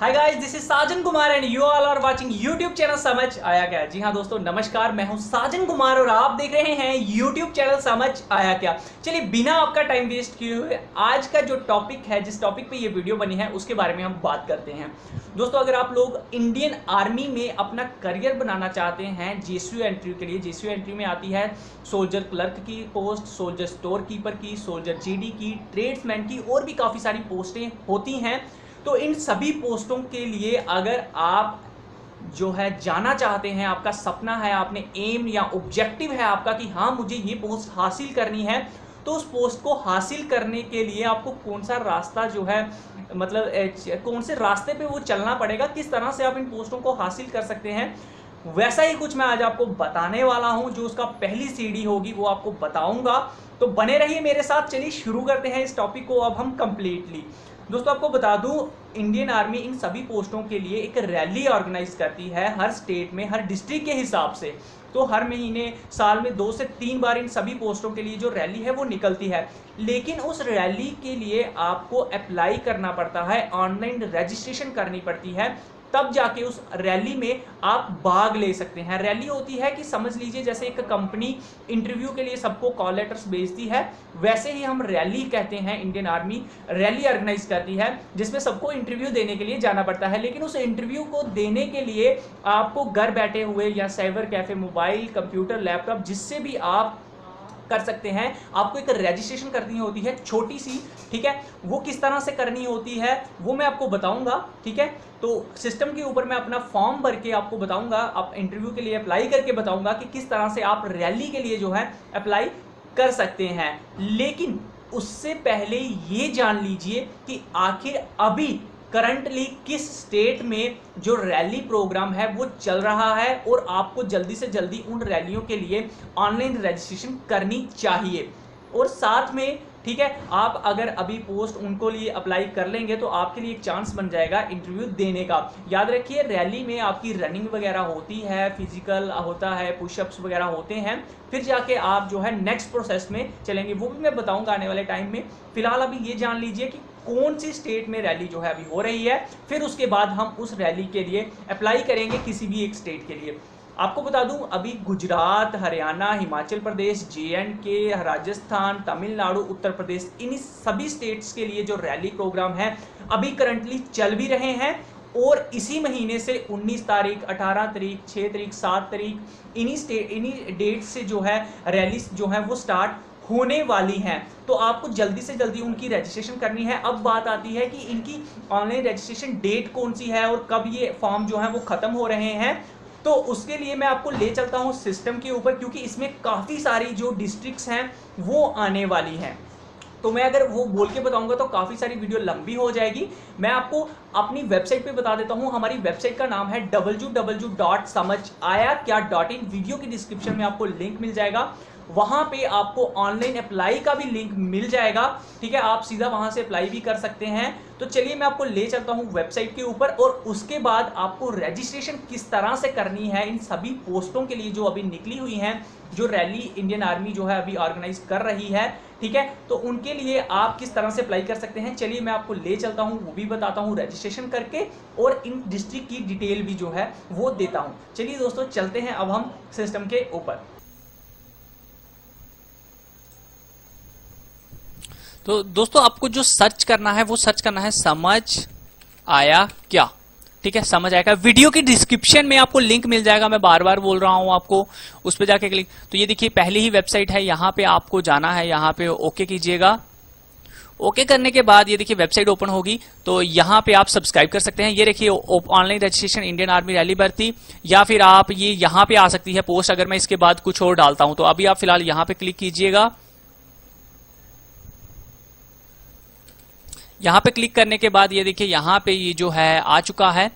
Hi guys, this is Sajan Kumar and you all are watching YouTube channel समझ आया क्या। जी हाँ दोस्तों, नमस्कार। मैं हूं साजन कुमार और आप देख रहे हैं यूट्यूब चैनल समझ आया क्या। चलिए बिना आपका टाइम वेस्ट किए हुए आज का जो टॉपिक है, जिस टॉपिक पे ये वीडियो बनी है उसके बारे में हम बात करते हैं। दोस्तों, अगर आप लोग इंडियन आर्मी में अपना करियर बनाना चाहते हैं जेसीयू एंट्री के लिए, जेसीयू एंट्री में आती है सोल्जर क्लर्क की पोस्ट, सोल्जर स्टोर कीपर की, सोल्जर जीडी की, ट्रेड्समैन की और भी काफ़ी सारी पोस्टें होती हैं। तो इन सभी पोस्टों के लिए अगर आप जो है जाना चाहते हैं, आपका सपना है, आपने एम या ऑब्जेक्टिव है आपका कि हाँ मुझे ये पोस्ट हासिल करनी है, तो उस पोस्ट को हासिल करने के लिए आपको कौन सा रास्ता जो है, मतलब कौन से रास्ते पे वो चलना पड़ेगा, किस तरह से आप इन पोस्टों को हासिल कर सकते हैं, वैसा ही कुछ मैं आज आपको बताने वाला हूं। जो उसका पहली सीढ़ी होगी वो आपको बताऊंगा, तो बने रहिए मेरे साथ। चलिए शुरू करते हैं इस टॉपिक को अब हम कंप्लीटली। दोस्तों, आपको बता दूं, इंडियन आर्मी इन सभी पोस्टों के लिए एक रैली ऑर्गेनाइज करती है हर स्टेट में, हर डिस्ट्रिक्ट के हिसाब से। तो हर महीने, साल में 2 से 3 बार इन सभी पोस्टों के लिए जो रैली है वो निकलती है। लेकिन उस रैली के लिए आपको अप्लाई करना पड़ता है, ऑनलाइन रजिस्ट्रेशन करनी पड़ती है, तब जाके उस रैली में आप भाग ले सकते हैं। रैली होती है कि समझ लीजिए जैसे एक कंपनी इंटरव्यू के लिए सबको कॉल लेटर्स भेजती है, वैसे ही हम रैली कहते हैं। इंडियन आर्मी रैली ऑर्गेनाइज करती है जिसमें सबको इंटरव्यू देने के लिए जाना पड़ता है। लेकिन उस इंटरव्यू को देने के लिए आपको घर बैठे हुए या cyber cafe, mobile, computer, laptop, जिससे भी आप कर सकते हैं, आपको एक रजिस्ट्रेशन करनी होती है छोटी सी, ठीक है। वो किस तरह से करनी होती है वो मैं आपको बताऊंगा, ठीक है। तो सिस्टम के ऊपर मैं अपना फॉर्म भर के आपको बताऊंगा, आप इंटरव्यू के लिए अप्लाई करके बताऊंगा कि किस तरह से आप रैली के लिए जो है अप्लाई कर सकते हैं। लेकिन उससे पहले ये जान लीजिए कि आखिर अभी करंटली किस स्टेट में जो रैली प्रोग्राम है वो चल रहा है, और आपको जल्दी से जल्दी उन रैलियों के लिए ऑनलाइन रजिस्ट्रेशन करनी चाहिए। और साथ में, ठीक है, आप अगर अभी पोस्ट उनको लिए अप्लाई कर लेंगे तो आपके लिए एक चांस बन जाएगा इंटरव्यू देने का। याद रखिए, रैली में आपकी रनिंग वगैरह होती है, फिजिकल होता है, पुशअप्स वगैरह होते हैं, फिर जाके आप जो है नेक्स्ट प्रोसेस में चलेंगे, वो भी मैं बताऊंगा आने वाले टाइम में। फिलहाल अभी ये जान लीजिए कि कौन सी स्टेट में रैली जो है अभी हो रही है, फिर उसके बाद हम उस रैली के लिए अप्लाई करेंगे किसी भी एक स्टेट के लिए। आपको बता दूं, अभी गुजरात, हरियाणा, हिमाचल प्रदेश, JNK, राजस्थान, तमिलनाडु, उत्तर प्रदेश, इन सभी स्टेट्स के लिए जो रैली प्रोग्राम है अभी करंटली चल भी रहे हैं। और इसी महीने से 19 तारीख, 18 तारीख, 6 तारीख, 7 तारीख, इन्हीं डेट से जो है रैली जो है वो स्टार्ट होने वाली हैं। तो आपको जल्दी से जल्दी उनकी रजिस्ट्रेशन करनी है। अब बात आती है कि इनकी ऑनलाइन रजिस्ट्रेशन डेट कौन सी है और कब ये फॉर्म जो है वो खत्म हो रहे हैं। तो उसके लिए मैं आपको ले चलता हूं सिस्टम के ऊपर, क्योंकि इसमें काफ़ी सारी जो डिस्ट्रिक्ट्स हैं वो आने वाली हैं। तो मैं अगर वो बोल के बताऊंगा तो काफ़ी सारी वीडियो लंबी हो जाएगी। मैं आपको अपनी वेबसाइट पे बता देता हूं। हमारी वेबसाइट का नाम है www.samajhayakya.in। वीडियो की डिस्क्रिप्शन में आपको लिंक मिल जाएगा, वहां पे आपको ऑनलाइन अप्लाई का भी लिंक मिल जाएगा, ठीक है। आप सीधा वहां से अप्लाई भी कर सकते हैं। तो चलिए मैं आपको ले चलता हूं वेबसाइट के ऊपर, और उसके बाद आपको रजिस्ट्रेशन किस तरह से करनी है इन सभी पोस्टों के लिए जो अभी निकली हुई हैं, जो रैली इंडियन आर्मी जो है अभी ऑर्गेनाइज कर रही है, ठीक है। तो उनके लिए आप किस तरह से अप्लाई कर सकते हैं, चलिए मैं आपको ले चलता हूं, वो भी बताता हूं रजिस्ट्रेशन करके, और इन डिस्ट्रिक्ट की डिटेल भी जो है वो देता हूं। चलिए दोस्तों, चलते हैं अब हम सिस्टम के ऊपर। तो दोस्तों, आपको जो सर्च करना है वो सर्च करना है समझ आया क्या, ठीक है। समझ आएगा, वीडियो की डिस्क्रिप्शन में आपको लिंक मिल जाएगा, मैं बार बार बोल रहा हूं आपको, उस पर जाके क्लिक। तो ये देखिए पहली ही वेबसाइट है, यहां पे आपको जाना है, यहां पे ओके कीजिएगा। ओके करने के बाद ये देखिए वेबसाइट ओपन होगी, तो यहाँ पे आप सब्सक्राइब कर सकते हैं। ये देखिए online registration Indian army rally भर्ती, या फिर आप ये यहाँ पे आ सकती है पोस्ट, अगर मैं इसके बाद कुछ और डालता हूं। तो अभी आप फिलहाल यहाँ पे क्लिक कीजिएगा। यहां पे क्लिक करने के बाद ये देखिए यहां पे ये जो है आ चुका है,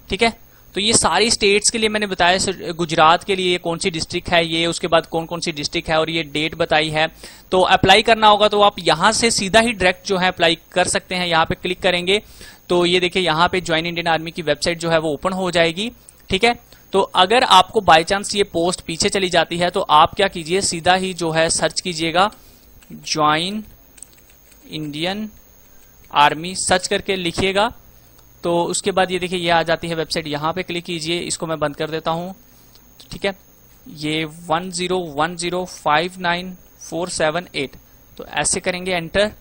ठीक है। तो ये सारी स्टेट्स के लिए मैंने बताया, गुजरात के लिए कौन सी डिस्ट्रिक्ट है ये, उसके बाद कौन कौन सी डिस्ट्रिक्ट है, और ये डेट बताई है। तो अप्लाई करना होगा तो आप यहां से सीधा ही डायरेक्ट जो है अप्लाई कर सकते हैं। यहां पे क्लिक करेंगे तो ये देखिए यहां पे ज्वाइन इंडियन आर्मी की वेबसाइट जो है वो ओपन हो जाएगी, ठीक है। तो अगर आपको बाय चांस ये पोस्ट पीछे चली जाती है तो आप क्या कीजिए, सीधा ही जो है सर्च कीजिएगा ज्वाइन इंडियन आर्मी, सर्च करके लिखिएगा तो उसके बाद ये देखिए ये आ जाती है वेबसाइट, यहाँ पे क्लिक कीजिए, इसको मैं बंद कर देता हूँ। ठीक है, ये 10105947 तो ऐसे करेंगे एंटर,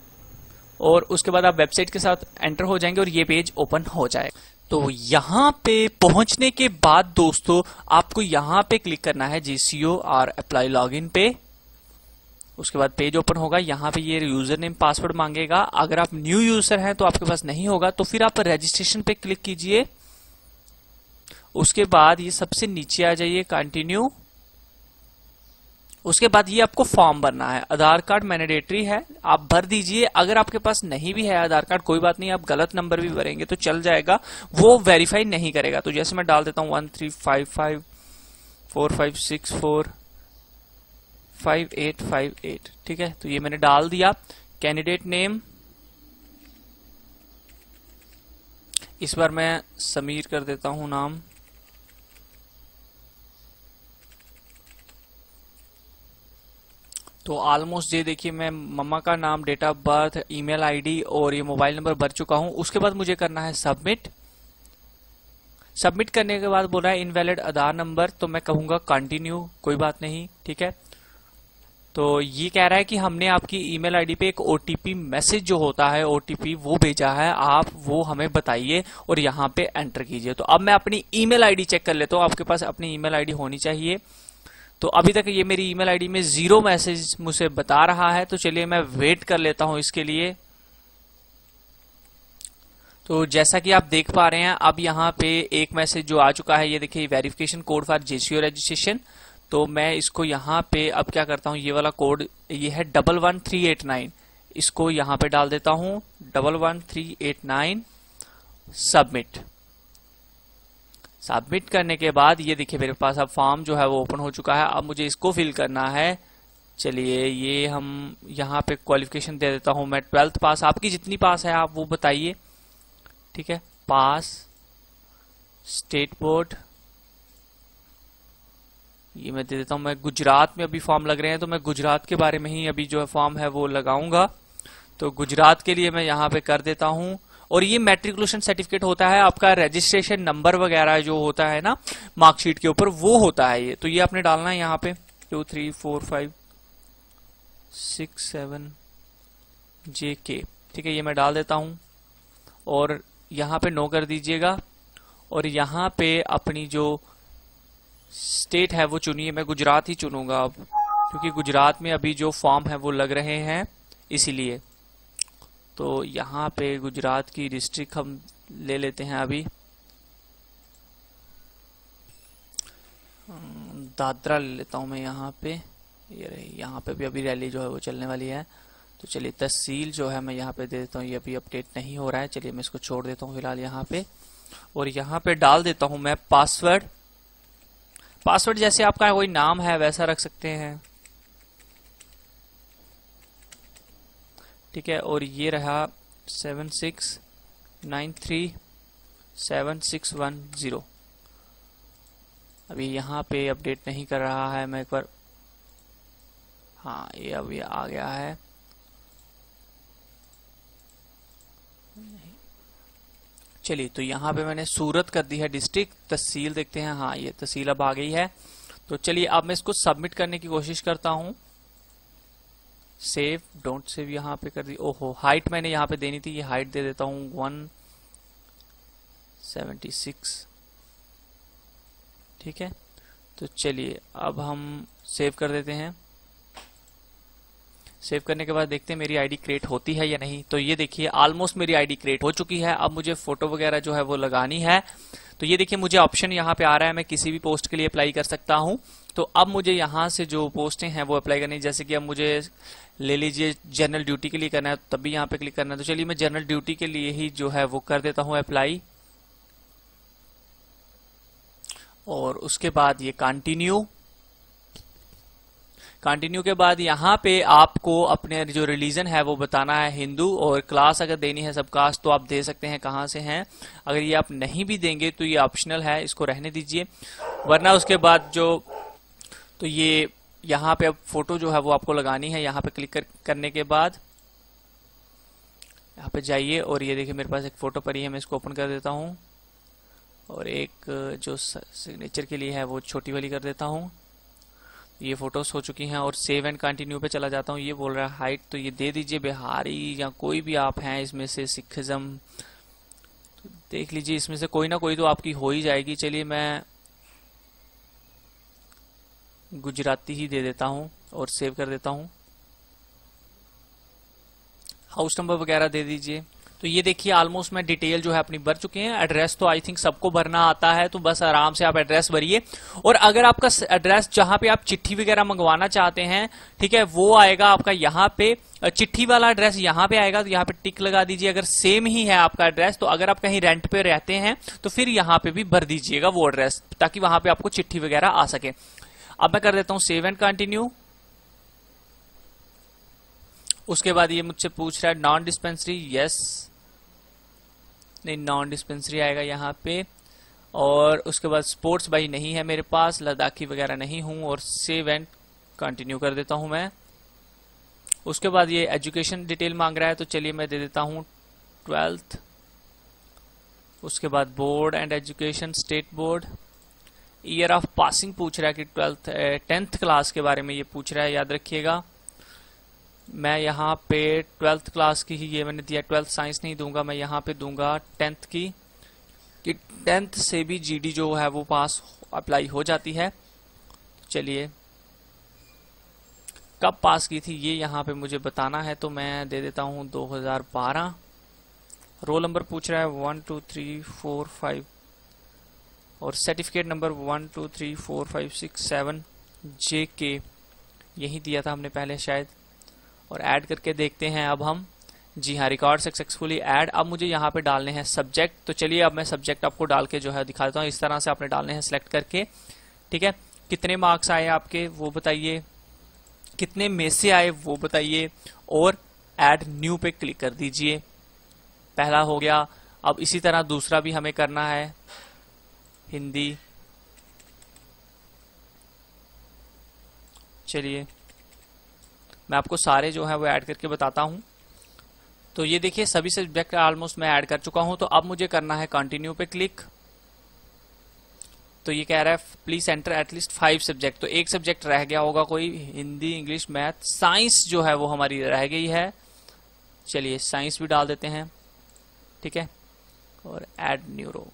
और उसके बाद आप वेबसाइट के साथ एंटर हो जाएंगे और ये पेज ओपन हो जाएगा। तो यहाँ पे पहुंचने के बाद दोस्तों आपको यहाँ पे क्लिक करना है GCO और अप्लाई लॉगिन पे। उसके बाद पेज ओपन होगा, यहाँ पे ये यूजर नेम पासवर्ड मांगेगा। अगर आप न्यू यूजर हैं तो आपके पास नहीं होगा, तो फिर आप रजिस्ट्रेशन पे क्लिक कीजिए। उसके बाद ये सबसे नीचे आ जाइए, कंटिन्यू। उसके बाद ये आपको फॉर्म भरना है, आधार कार्ड मैंडेटरी है, आप भर दीजिए। अगर आपके पास नहीं भी है आधार कार्ड कोई बात नहीं, आप गलत नंबर भी भरेंगे तो चल जाएगा, वो वेरीफाई नहीं करेगा। तो जैसे मैं डाल देता हूं 13554645855858। ठीक है, तो ये मैंने डाल दिया। कैंडिडेट नेम इस बार मैं समीर कर देता हूं नाम। तो ऑलमोस्ट ये देखिए मैं मम्मा का नाम, date of birth, email ID और ये मोबाइल नंबर भर चुका हूं। उसके बाद मुझे करना है सबमिट। सबमिट करने के बाद बोल रहा है इनवैलिड आधार नंबर, तो मैं कहूंगा कंटिन्यू, कोई बात नहीं। ठीक है, तो ये कह रहा है कि हमने आपकी ईमेल आईडी पे एक ओटीपी मैसेज जो होता है, ओटीपी वो भेजा है, आप वो हमें बताइए और यहाँ पे एंटर कीजिए। तो अब मैं अपनी ईमेल आईडी चेक कर लेता हूँ, आपके पास अपनी ईमेल आईडी होनी चाहिए। तो अभी तक ये मेरी ईमेल आईडी में 0 मैसेज मुझे बता रहा है, तो चलिए मैं वेट कर लेता हूं इसके लिए। तो जैसा कि आप देख पा रहे हैं अब यहाँ पे एक मैसेज जो आ चुका है, ये देखिए verification code for GCO registration. तो मैं इसको यहाँ पे अब क्या करता हूँ, ये वाला कोड ये है 11389, इसको यहाँ पे डाल देता हूँ 11389। सबमिट। सबमिट करने के बाद ये देखिए मेरे पास अब फॉर्म जो है वो ओपन हो चुका है। अब मुझे इसको फिल करना है। चलिए ये हम यहाँ पे क्वालिफिकेशन दे देता हूं मैं 12th पास, आपकी जितनी पास है आप वो बताइए। ठीक है, पास, स्टेट बोर्ड, ये मैं दे देता हूं। मैं गुजरात में अभी फॉर्म लग रहे हैं तो मैं गुजरात के बारे में ही अभी जो है फॉर्म है वो लगाऊंगा। तो गुजरात के लिए मैं यहाँ पे कर देता हूं। और ये मैट्रिकुलेशन सर्टिफिकेट होता है, आपका रजिस्ट्रेशन नंबर वगैरह जो होता है ना मार्कशीट के ऊपर, वो होता है ये। तो ये आपने डालना है यहाँ पे 2 3 4 5 6 7 JK। ठीक है, ये मैं डाल देता हूं और यहाँ पे नो कर दीजिएगा। और यहाँ पे अपनी जो स्टेट है वो चुनिए। मैं गुजरात ही चुनूंगा अब, क्योंकि गुजरात में अभी जो फॉर्म है वो लग रहे हैं इसीलिए। तो यहाँ पे गुजरात की डिस्ट्रिक्ट हम ले लेते हैं अभी, दादरा ले लेता हूँ मैं यहाँ पे। ये रही, यहाँ पे भी अभी रैली जो है वो चलने वाली है। तो चलिए तहसील जो है मैं यहाँ पे दे देता हूँ, ये अभी अपडेट नहीं हो रहा है। चलिए मैं इसको छोड़ देता हूँ फिलहाल यहाँ पे। और यहाँ पे डाल देता हूँ मैं पासवर्ड। पासवर्ड जैसे आपका कोई नाम है वैसा रख सकते हैं। ठीक है, और ये रहा 76937610। अभी यहाँ पे अपडेट नहीं कर रहा है, मैं एक बार, हाँ ये अभी आ गया है। चलिए तो यहाँ पे मैंने सूरत कर दी है डिस्ट्रिक्ट। तहसील देखते हैं, हाँ ये तहसील अब आ गई है। तो चलिए अब मैं इसको सबमिट करने की कोशिश करता हूँ। सेव, डोंट सेव यहाँ पे कर दी। ओहो, हाइट मैंने यहाँ पे देनी थी, ये हाइट दे देता हूँ 176। ठीक है, तो चलिए अब हम सेव कर देते हैं। सेव करने के बाद देखते हैं मेरी आईडी क्रिएट होती है या नहीं। तो ये देखिए ऑलमोस्ट मेरी आईडी क्रिएट हो चुकी है। अब मुझे फोटो वगैरह जो है वो लगानी है। तो ये देखिए मुझे ऑप्शन यहाँ पे आ रहा है, मैं किसी भी पोस्ट के लिए अप्लाई कर सकता हूँ। तो अब मुझे यहाँ से जो पोस्टें हैं वो अप्लाई करनी है। जैसे कि अब मुझे ले लीजिए जनरल ड्यूटी के लिए करना है, तब भी यहाँ पे क्लिक करना है। तो चलिए मैं जनरल ड्यूटी के लिए ही जो है वो कर देता हूँ अप्लाई। और उसके बाद ये कंटिन्यू। कंटिन्यू के बाद यहाँ पे आपको अपने जो रिलीजन है वो बताना है, हिंदू। और क्लास अगर देनी है सब कास्ट तो आप दे सकते हैं कहाँ से हैं। अगर ये आप नहीं भी देंगे तो ये ऑप्शनल है, इसको रहने दीजिए। वरना उसके बाद जो, तो ये यहाँ पे अब फोटो जो है वो आपको लगानी है। यहाँ पे क्लिक करने के बाद यहाँ पे जाइए और ये देखिए मेरे पास एक फोटो पड़ी है, मैं इसको ओपन कर देता हूँ और एक जो सिग्नेचर के लिए है वो छोटी वाली कर देता हूँ। ये फोटोज हो चुकी हैं और सेव एंड कंटिन्यू पे चला जाता हूँ। ये बोल रहा है हाइट, तो ये दे दीजिए बिहारी या कोई भी आप हैं इसमें से, सिखिज्म तो देख लीजिए, इसमें से कोई ना कोई तो आपकी हो ही जाएगी। चलिए मैं गुजराती ही दे देता हूँ और सेव कर देता हूँ। हाउस नंबर वगैरह दे दीजिए। तो ये देखिए ऑलमोस्ट मैं डिटेल जो है अपनी भर चुके हैं। एड्रेस तो आई थिंक सबको भरना आता है, तो बस आराम से आप एड्रेस भरिए। और अगर आपका एड्रेस जहां पे आप चिट्ठी वगैरह मंगवाना चाहते हैं, ठीक है, वो आएगा आपका यहाँ पे, चिट्ठी वाला एड्रेस यहाँ पे आएगा, तो यहाँ पे टिक लगा दीजिए अगर सेम ही है आपका एड्रेस। तो अगर आप कहीं रेंट पे रहते हैं तो फिर यहाँ पे भी भर दीजिएगा वो एड्रेस, ताकि वहां पे आपको चिट्ठी वगैरह आ सके। अब मैं कर देता हूँ सेव एंड कंटिन्यू। उसके बाद ये मुझसे पूछ रहा है नॉन डिस्पेंसरी, यस, नहीं नॉन डिस्पेंसरी आएगा यहाँ पे। और उसके बाद स्पोर्ट्स भाई नहीं है मेरे पास, लद्दाखी वगैरह नहीं हूं, और सेव एंड कंटिन्यू कर देता हूं मैं। उसके बाद ये एजुकेशन डिटेल मांग रहा है, तो चलिए मैं दे देता हूं 12th। उसके बाद board and education, state board. Year of passing पूछ रहा है कि 10th क्लास के बारे में ये पूछ रहा है, याद रखिएगा। मैं यहाँ पे 12th क्लास की ही ये मैंने दिया, 12th साइंस नहीं दूंगा, मैं यहाँ पे दूंगा 10th की, कि 10th से भी जीडी जो है वो पास अप्लाई हो जाती है। चलिए कब पास की थी ये यहाँ पे मुझे बताना है, तो मैं दे देता हूँ 2012। रोल नंबर पूछ रहा है 1 2 3 4 5 और सर्टिफिकेट नंबर 1 2 3 4 5 6 7 JK, यही दिया था हमने पहले शायद। और ऐड करके देखते हैं अब हम। जी हाँ, रिकॉर्ड सक्सेसफुली ऐड। अब मुझे यहाँ पे डालने हैं सब्जेक्ट, तो चलिए अब मैं सब्जेक्ट आपको डाल के जो है दिखा देता हूँ। इस तरह से आपने डालने हैं सिलेक्ट करके, ठीक है। कितने मार्क्स आए आपके वो बताइए, कितने में से आए वो बताइए, और ऐड न्यू पे क्लिक कर दीजिए। पहला हो गया। अब इसी तरह दूसरा भी हमें करना है, हिंदी। चलिए मैं आपको सारे जो है वो ऐड करके बताता हूं। तो ये देखिए सभी सब्जेक्ट ऑलमोस्ट मैं ऐड कर चुका हूं। तो अब मुझे करना है कंटिन्यू पे क्लिक। तो ये कह रहा है प्लीज एंटर एटलीस्ट 5 सब्जेक्ट, तो एक सब्जेक्ट रह गया होगा कोई, हिंदी, इंग्लिश, मैथ, साइंस जो है वो हमारी रह गई है। चलिए साइंस भी डाल देते हैं, ठीक है, और ऐड न्यूरो।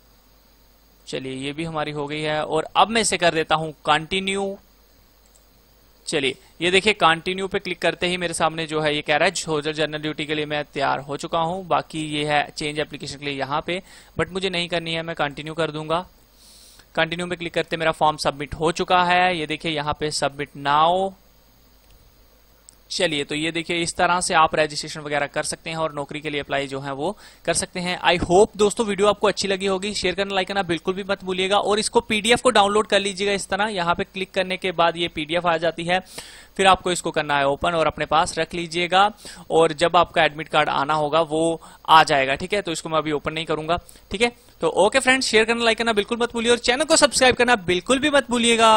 चलिए ये भी हमारी हो गई है। और अब मैं इसे कर देता हूं कंटिन्यू। चलिए ये देखिए कंटिन्यू पे क्लिक करते ही मेरे सामने जो है ये कह रहा है सोल्जर जनरल ड्यूटी के लिए मैं तैयार हो चुका हूं। बाकी ये है चेंज एप्लीकेशन के लिए यहाँ पे, बट मुझे नहीं करनी है, मैं कंटिन्यू कर दूंगा। कंटिन्यू पे क्लिक करते मेरा फॉर्म सबमिट हो चुका है। ये देखिए यहाँ पे सबमिट नाउ। चलिए तो ये देखिए इस तरह से आप रजिस्ट्रेशन वगैरह कर सकते हैं और नौकरी के लिए अप्लाई जो है वो कर सकते हैं। आई होप दोस्तों वीडियो आपको अच्छी लगी होगी। शेयर करना, लाइक करना बिल्कुल भी मत भूलिएगा। और इसको पीडीएफ को डाउनलोड कर लीजिएगा। इस तरह यहाँ पे क्लिक करने के बाद ये पीडीएफ आ जाती है, फिर आपको इसको करना है ओपन और अपने पास रख लीजिएगा। और जब आपका एडमिट कार्ड आना होगा वो आ जाएगा, ठीक है। तो इसको मैं अभी ओपन नहीं करूंगा, ठीक है। तो ओके फ्रेंड्स, शेयर करना, लाइक करना बिल्कुल मत भूलिए और चैनल को सब्सक्राइब करना बिल्कुल भी मत भूलिएगा।